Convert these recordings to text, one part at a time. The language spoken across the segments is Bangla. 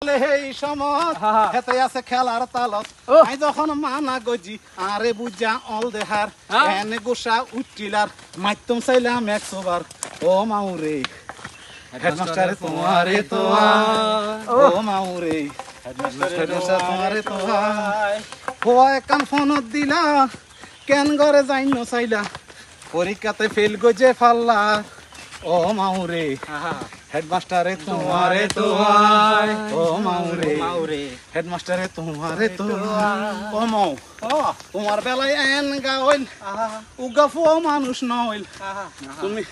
আসলে এই সময় হেতে আছে খেলার তালত আই যখন মানা গজি আরে বুঝা অল দেহার এনে গোসা উঠিলার মাইতম চাইলাম 100 বার ও মাউরে হেডমাস্টারে তোমারে তো ও মাউরে হেডমাস্টার তোমারে তো হয় কান ফোনত দিলা কেন ঘরে যাইন চাইলা পরীক্ষাতে ফেল গজে ফাল্লা ও মাউরে হেডমাস্টারে তোমারে তো ও মাউরে হেডমাস্টারে তোমারে তো ও মাও তোমার বেলায় এন গাওইল উগা ফুয়া মানুষ নইল তুমি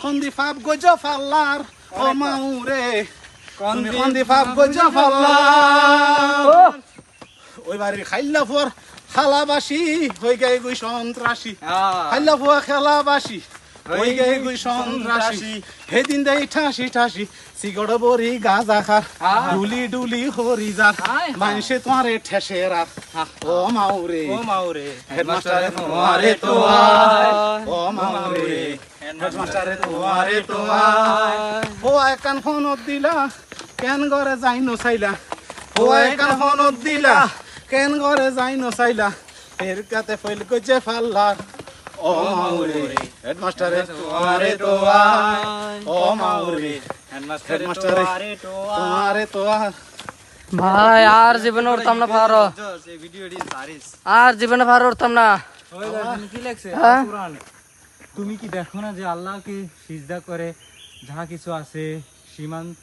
খন্দি ফাপ গজ ফাল্লার ও মাউরে খন্দি ফাপ গজ ফাল্লার ওই বাড়ির খাইল্লা ফুয়ার খালাবাসি হয়ে গে গুই সন্ত্রাসী খাইল্লা ফুয়া খেলাবাসি ওই গে গুই সন্ত্রাসী হেদিন দেই ঠাসি ঠাসি সিগড় বড়ি গাজা খার ডুলি ডুলি হরি যা মানুষে তোমারে ঠেসে রাত ও মাউরে হেডমাস্টারে তোমারে তো ও মাউরে হেডমাস্টারে তোমারে তো ও একান ফোনত দিলা কেন ঘরে যাইনো চাইলা ও একান ফোনত দিলা কেন ঘরে যাইনো চাইলা এর কাতে ফেল গজে ফাল্লা ও মাউরে হেডমাস্টারে তোমারে তো ও মাউরে হেডমাস্টারে তোমারে তো ভাই আর জীবনে উঠতাম না পারো আর জীবনে পারো উঠতাম না কি লাগছে তুমি কি দেখো না যে আল্লাহকে সিজদা করে যাহা কিছু আছে সীমান্ত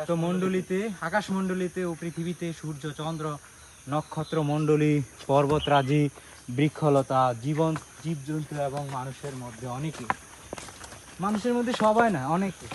তো মণ্ডলীতে আকাশ মণ্ডলীতে ও পৃথিবীতে সূর্য চন্দ্র নক্ষত্র মণ্ডলী পর্বতরাজি বৃক্ষলতা জীবন জীবজন্তু এবং মানুষের মধ্যে অনেকে মানুষের মধ্যে সবাই না অনেকে